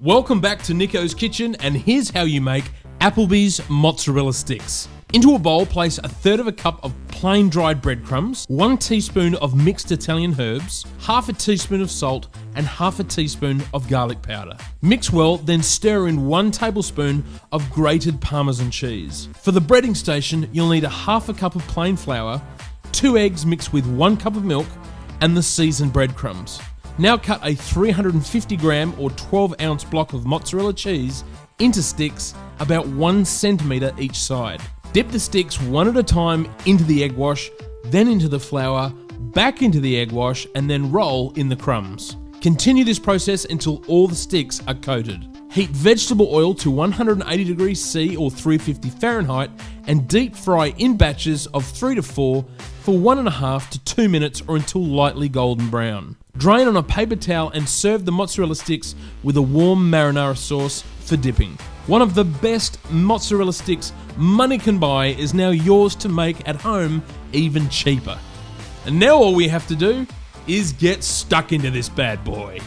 Welcome back to Nicko's Kitchen, and here's how you make Applebees mozzarella sticks. Into a bowl, place 1/3 cup of plain dried breadcrumbs, 1 teaspoon of mixed Italian herbs, 1/2 teaspoon of salt, and 1/2 teaspoon of garlic powder. Mix well, then stir in 1 tablespoon of grated Parmesan cheese. For the breading station, you'll need 1/2 cup of plain flour, 2 eggs mixed with 1 cup of milk, and the seasoned breadcrumbs. Now cut a 350 gram or 12 ounce block of mozzarella cheese into sticks about 1 centimetre each side. Dip the sticks one at a time into the egg wash, then into the flour, back into the egg wash, and then roll in the crumbs. Continue this process until all the sticks are coated. Heat vegetable oil to 180 degrees C or 350 Fahrenheit and deep fry in batches of 3 to 4 for 1.5 to 2 minutes or until lightly golden brown. Drain on a paper towel and serve the mozzarella sticks with a warm marinara sauce for dipping. One of the best mozzarella sticks money can buy is now yours to make at home even cheaper. And now all we have to do is get stuck into this bad boy.